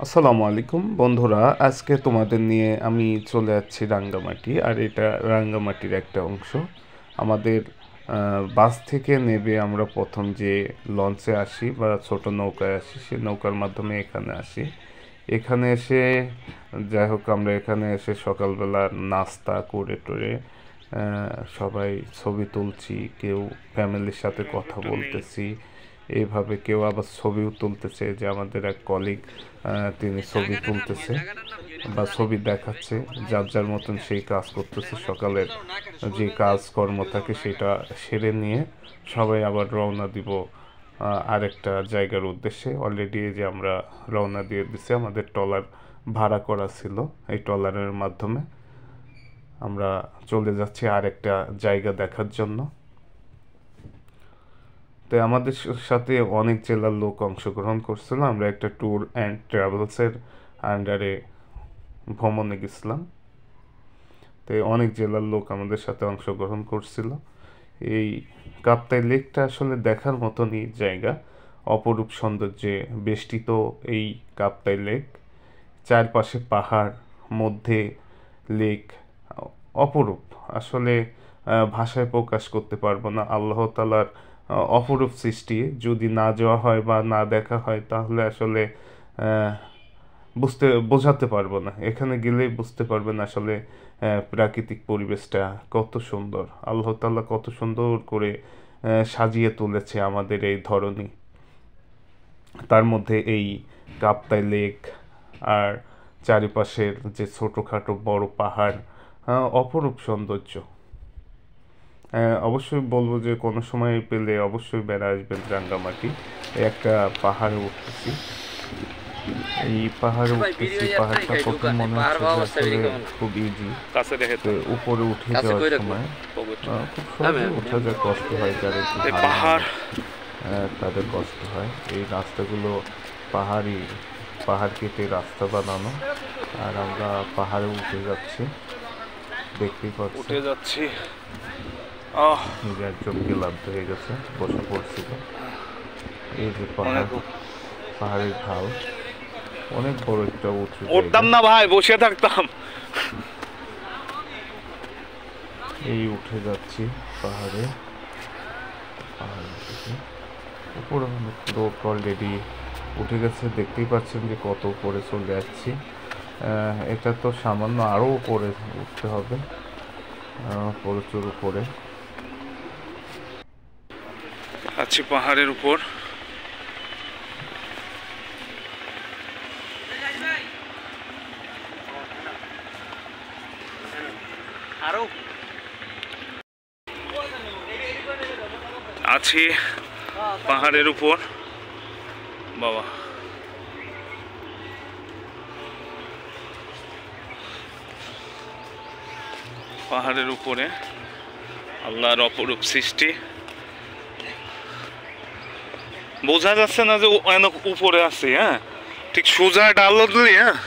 আসসালামু আলাইকুম বন্ধুরা, আজকে তোমাদের নিয়ে আমি চলে যাচ্ছি রাঙ্গামাটি। আর এটা রাঙ্গামাটির একটা অংশ। আমাদের বাস থেকে নেবে আমরা প্রথম যে লঞ্চে আসি বা ছোট নৌকায় আসি, সেই নৌকার মাধ্যমে এখানে আসি। এখানে এসে যাই হোক, আমরা এখানে এসে সকালবেলা নাস্তা করে টোরে সবাই ছবি তুলছি, কেউ ফ্যামিলির সাথে কথা বলতেছি। এইভাবে কেউ আবার ছবিও তুলতেছে, যে আমাদের এক কলিগ তিনি ছবি তুলতেছে বা ছবি দেখাচ্ছে, যার যার মতন সেই কাজ করতেছে। সকালের যে কাজকর্ম থাকে সেটা সেরে নিয়ে সবাই আবার রওনা দিব আরেকটা জায়গার উদ্দেশ্যে। অলরেডি এই যে আমরা রওনা দিয়ে দিছি, আমাদের ট্রলার ভাড়া করা ছিল, এই ট্রলারের মাধ্যমে আমরা চলে যাচ্ছি আরেকটা জায়গা দেখার জন্য। তো আমাদের সাথে অনেক জেলার লোক অংশগ্রহণ করছিল। আমরা একটা ট্যুর অ্যান্ড ট্রাভেলসের আন্ডারে ভ্রমণে গেছিলাম। তো অনেক জেলার লোক আমাদের সাথে অংশগ্রহণ করছিল। এই কাপ্তাই লেকটা আসলে দেখার মতনই জায়গা, অপরূপ সৌন্দর্যে বেষ্টিত এই কাপ্তাই লেক। চারপাশে পাহাড়, মধ্যে লেক, অপরূপ। আসলে ভাষায় প্রকাশ করতে পারবো না আল্লাহ তাআলার অপরূপ সৃষ্টি। যদি না যাওয়া হয় বা না দেখা হয় তাহলে আসলে আহ, বোঝাতে পারবো না। এখানে গেলেই বুঝতে পারবেন আসলে প্রাকৃতিক পরিবেশটা কত সুন্দর। আল্লাহ তাআলা কত সুন্দর করে সাজিয়ে তুলেছে আমাদের এই ধরনী। তার মধ্যে এই কাপ্তাই লেক আর চারিপাশের যে ছোটোখাটো বড় পাহাড়, অপরূপ সৌন্দর্য। অবশ্যই বলবো যে কোনো সময় পেলে অবশ্যই বেড়া আসবেন রাঙ্গামাটি। একটা পাহাড়ে উঠতেছি, এই পাহাড়ে উঠতেছি। পাহাড়টা প্রথম মনে হচ্ছে যে আসলে খুব ইজি, তো উপরে উঠে যাওয়ার সময় খুব সহজে ওঠা যায়। কষ্ট হয় যারা একটু ভারী মানুষ, তাদের কষ্ট হয়। এই রাস্তাগুলো পাহাড়ি, পাহাড় কেটে রাস্তা বানানো। আর আমরা পাহাড়ে উঠে যাচ্ছি, দেখতেই পাচ্ছি। এই যে একজন ক্লান্ত হয়ে গেছে, বসে পড়ছিল। এই যে পাহাড়, পাহাড়ের ঢাল, অনেক বড় একটা উঁচু জায়গা। না ভাই, বসে থাকতাম। এই উঠে যাচ্ছি পাহাড়ে, পাহাড় থেকে উপরে অনেক লোক অলরেডি উঠে গেছে। দেখতেই পাচ্ছেন যে কত উপরে চলে যাচ্ছি। এটা তো সামান্য, আরও উপরে উঠতে হবে, প্রচুর উপরে আছি পাহাড়ের উপর। আছি পাহাড়ের উপর বাবা। পাহাড়ের উপরে আল্লাহর অপরূপ সৃষ্টি। বোঝা যাচ্ছে না যে অনেক উপরে আছে। হ্যাঁ, ঠিক সোজা ডাল দিলি। হ্যাঁ,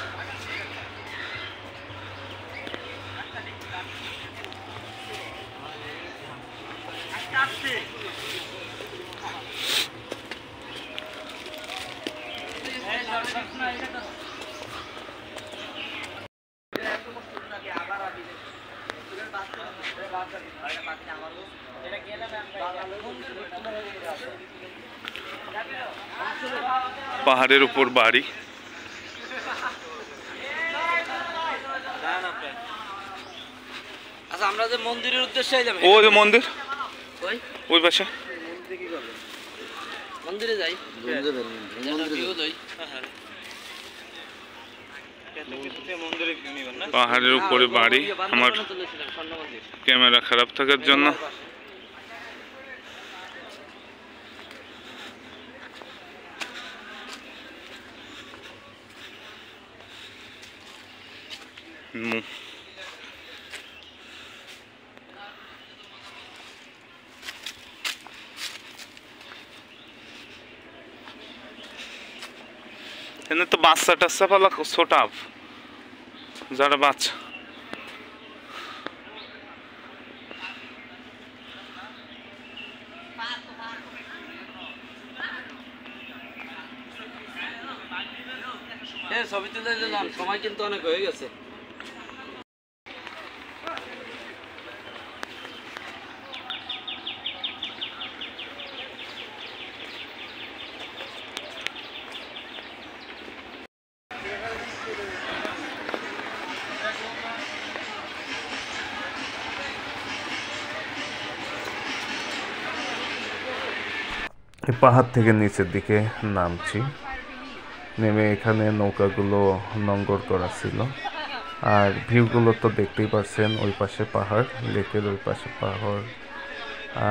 পাহাড়ের উপর বাড়ি। আচ্ছা, আমরা যে মন্দিরের উদ্দেশ্যে যাই, ওই যে মন্দির, ওই ওই পাশে মন্দিরে যাই। পাহাড়ের উপরে বাড়ি। আমার ক্যামেরা খারাপ থাকার জন্য এখানে তো বাচ্চা টাচ্চা পালা ছোটা, যারা বাচ্চা। ছবি তুলে দিলাম, সময় কিন্তু অনেক হয়ে গেছে। এই পাহাড় থেকে নিচের দিকে নামছি, নেমে এখানে নৌকাগুলো নোঙর করা ছিল। আর ভিউগুলো তো দেখতেই পাচ্ছেন, ওই পাশে পাহাড়, লেকের ওই পাশে পাহাড়,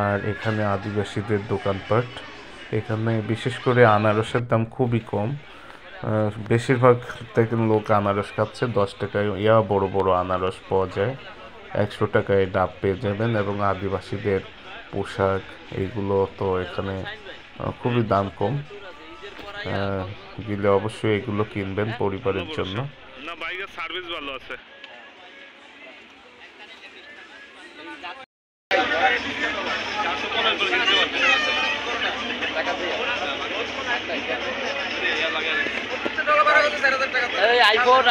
আর এখানে আদিবাসীদের দোকানপাট। এখানে বিশেষ করে আনারসের দাম খুবই কম, বেশিরভাগ দেখেন লোক আনারস খাচ্ছে। 10 টাকায় বড় বড় আনারস পাওয়া যায়, 100 টাকায় ডাব পেয়ে যাবেন। এবং আদিবাসীদের পোশাক এইগুলো তো এখানে খুবই দাম কম। গেলে অবশ্যই এগুলো কিনবেন পরিবারের জন্য। না, বাইকের সার্ভিস ভালো আছে।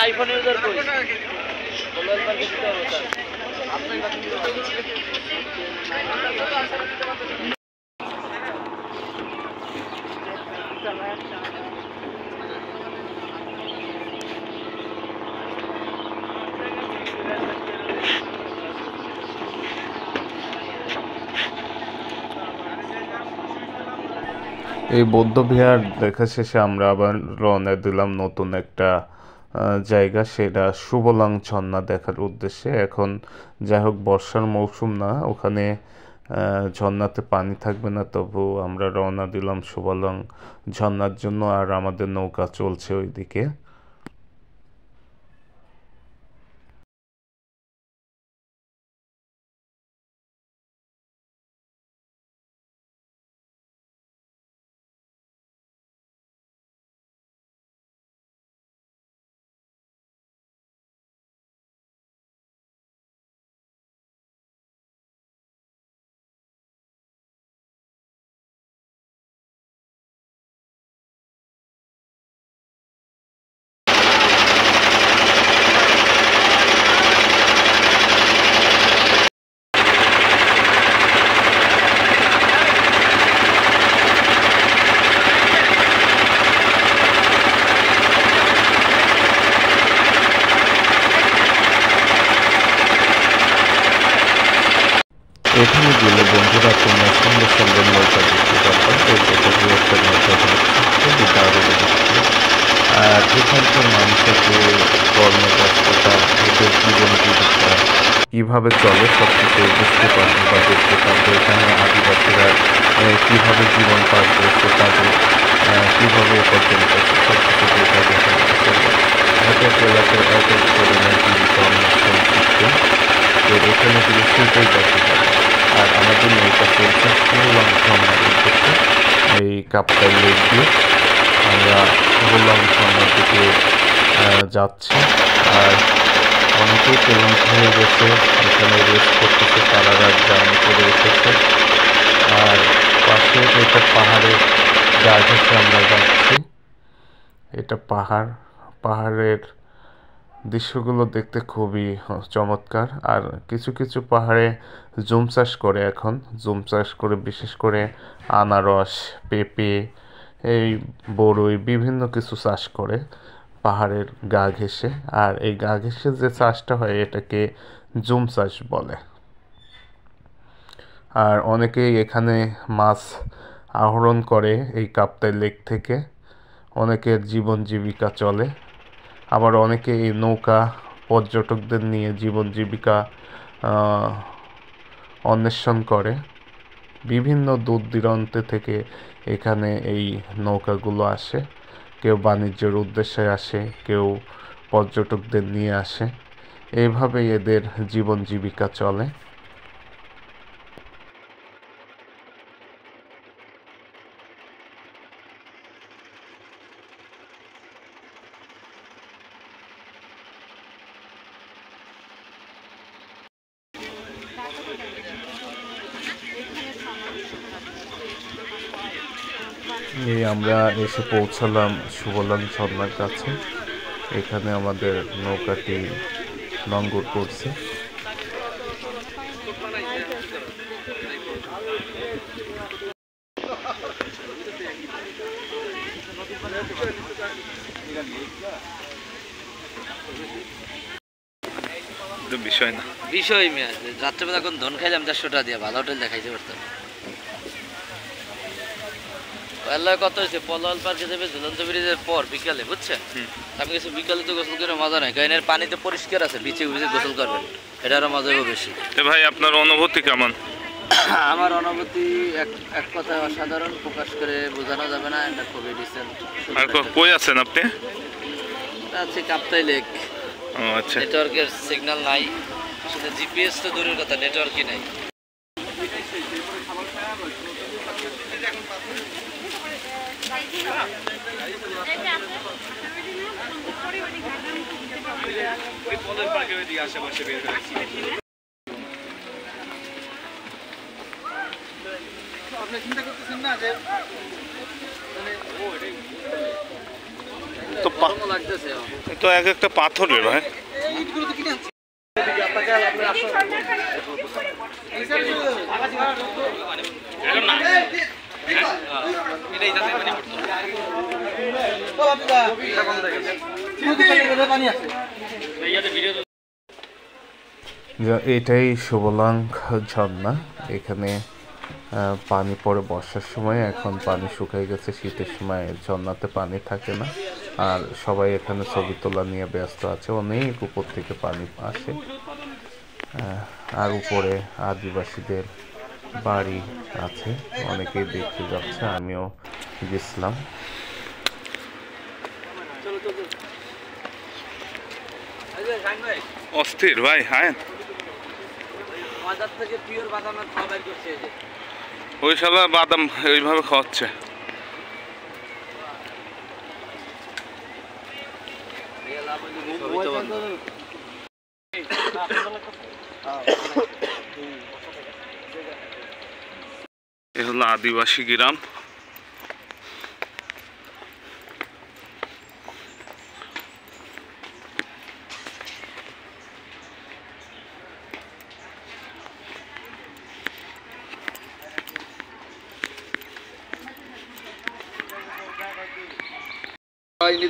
আইফোন ইউজার করি এই বৌদ্ধবিহার দেখা শেষে আমরা আবার রওনা দিলাম নতুন একটা জায়গা, সেটা সুবলাং ঝর্ণা দেখার উদ্দেশ্যে। এখন যাই হোক বর্ষার মৌসুম না, ওখানে ঝর্ণাতে পানি থাকবে না, তবু আমরা রওনা দিলাম সুবলাং ঝর্ণার জন্য। আর আমাদের নৌকা চলছে ওইদিকে। এখানে গেলে বন্ধুরা তোমরা সুন্দর সুন্দর নৌকা দেখতে পারবে। একটা নৌকা খুবই দারুণ দেখতে। আর এখানকার মানুষের যে কর্মব্যস্ততা, এদের জীবন জীবিকা কীভাবে চলে সব কিছু বুঝতে পারবে বা দেখতে পারবে। এখানে আদিবাসীরা কীভাবে জীবন পার করছে, তাদের কীভাবে উপার্জন করছে, সব কিছু দেখা যাবে। এক এক এলাকায় এক এক ধরনের জীবিকা অনুষ্ঠান সিস্টেম, তো এখানে কিন্তু সেটাই দেখা যাবে। আর আমাদের নৌকা চলছে সুবলাং ঝর্ণার উদ্দেশ্যে, এই কাপ্তাই লেক দিয়ে আমরা সুবলাং ঝর্ণার দিকে যাচ্ছি। আর অনেকেই ক্লান্ত হয়ে গেছে, এখানে রেস্ট করতেছে, তারা রাত জার্নি করে এসেছে। আর পাশে এটা পাহাড়ের গা ঘেঁষে আমরা যাচ্ছি। এটা পাহাড়ের দৃশ্যগুলো দেখতে খুবই চমৎকার। আর কিছু কিছু পাহাড়ে জুম চাষ করে, এখন জুম চাষ করে বিশেষ করে আনারস, পেঁপে, এই বড়ই বিভিন্ন কিছু চাষ করে পাহাড়ের গা ঘেঁষে। আর এই গা ঘেঁষে যে চাষটা হয় এটাকে জুম চাষ বলে। আর অনেকেই এখানে মাছ আহরণ করে এই কাপ্তাই লেক থেকে, অনেকের জীবন জীবিকা চলে। আবার অনেকে এই নৌকা পর্যটকদের নিয়ে জীবন জীবিকা অন্বেষণ করে। বিভিন্ন দূর দূরান্ত থেকে এখানে এই নৌকাগুলো আসে, কেউ বাণিজ্যের উদ্দেশ্যে আসে, কেউ পর্যটকদের নিয়ে আসে। এইভাবেই এদের জীবন জীবিকা চলে। এই আমরা এসে পৌঁছালাম সুবলাং ঝর্ণার কাছে। এখানে আমাদের নৌকাটি লঙ্গর করছে। বিষয় না, বিষয় মিয়া রাত্রেবেলা এখন ধন খাইলাম 400 টাকা দিয়ে, ভালো হোটেল দেখাইতে পারতাম। আল্লাহ কত হয়েছে, পলাল পার্কে যাবে ঝুলন্ত ব্রিজের পর বিকালে, বুঝছেন? আমি কিছু বিকালে তো গোসল করে মজা নাই, কারণ এর পানিতে পরিষ্কার আছে, বিচে বিচে গোসল করবেন, এটারও মজা হবে বেশি। ভাই আপনার অনুভূতি কেমন? আমার অনুভূতি এক কথা অসাধারণ, প্রকাশ করে বোঝানো যাবে না, এটা খুবই ডিসেন্ট। আর কই আছেন আপনি? আছে কাপ্তাই লেক। ও আচ্ছা। নেটওয়ার্কের সিগন্যাল নাই, শুধু জিপিএস তো দূরের কথা, নেটওয়ার্কই নাই। তো এক একটা পাথরের ভাই। এটাই শুভলাং ঝর্ণা। এখানে পানি পড়ে বর্ষার সময়, এখন পানি শুকিয়ে গেছে, শীতের সময় ঝর্ণাতে পানি থাকে না। আর সবাই এখানে ছবি তোলা নিয়ে ব্যস্ত আছে, অনেক উপর থেকে পানি আসে। আর উপরে আদিবাসীদের বাড়ি আছে, অনেকেই দেখতে যাচ্ছে, আমিও গেছিলাম। অস্থির ভাই। হ্যাঁ, ওই শালা বাদাম ওইভাবে খাওয়াচ্ছে। এ হলো আদিবাসী গ্রাম।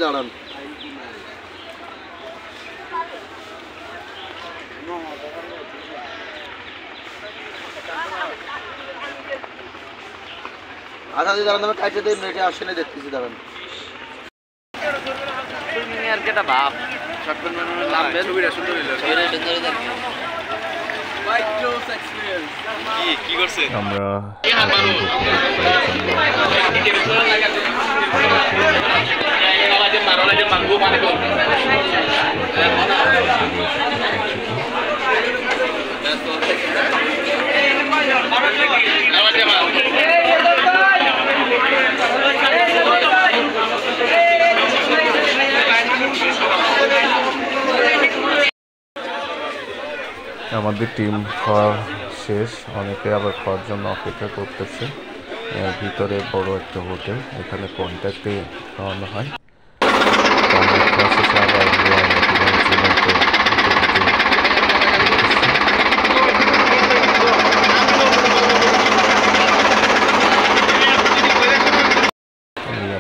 দাঁড়ান আধা দিয়ে দাঁড়ান, কাইটে দিয়ে মেয়েটা আসে না, দেখতেছি দাঁড়ান। আর কেটা ভাব শটগান মানে নামবে, ছবিটা সুন্দর হইলো, ছবিটা সুন্দর হইলো। কি করছে? আমরা আমাদের টিম খাওয়া শেষ, অনেকে আবার খাওয়ার জন্য অপেক্ষা করতেছে। ভিতরে বড় একটা হোটেল, এখানে কন্ট্যাক্টে খাওয়ানো হয়।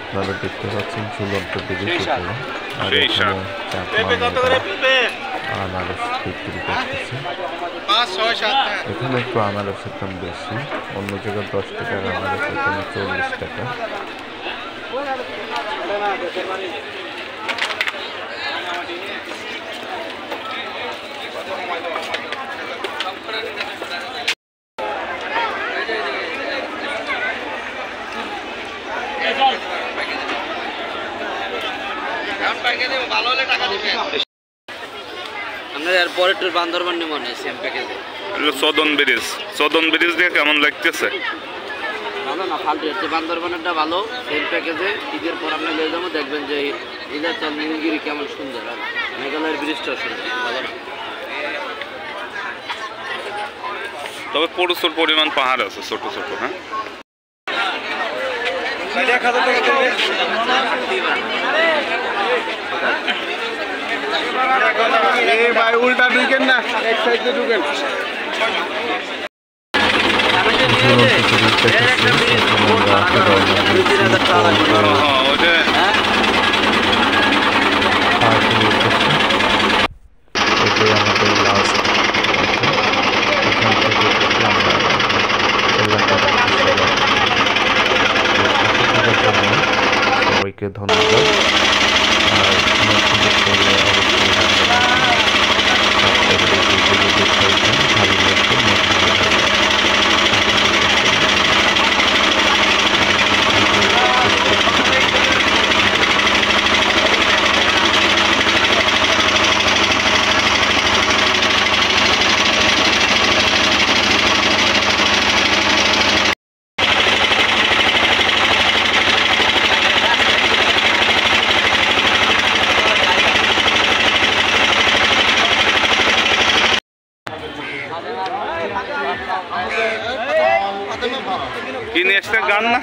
আপনারা দেখতে পাচ্ছেন ঝুলন্ত ব্রিজ উপরে, আর এখানে আনারস বিক্রি করতেছে। এখানে একটু আনারসের দাম বেশি, অন্য জায়গায় 10 টাকার আনারস এখানে 40 টাকা। আমরা এর পরের ট্যুর বান্দরবান নিয়ে মনে হয় সেম প্যাকেজে। সদন ব্রিজ, সদন ব্রিজ দিয়ে কেমন লাগতেছে? ভালো না, ফালতু হচ্ছে। বান্দরবানেরটা ভালো, সেম প্যাকেজে। ঈদের পর আপনি নিয়ে যাবো, দেখবেন যে ঈদের চাল নীলগিরি কেমন সুন্দর, আর মেঘালয়ের ব্রিজটাও সুন্দর, ভালো না? তবে প্রচুর পরিমাণ পাহাড় আছে, ছোট ছোট। হ্যাঁ, ভাই উল্টা ঢুকেন না, এক সাইডে ঢুকেন। সবাইকে ধন্যবাদ। আর নতুন করলে কি নিয়ে একটা গান না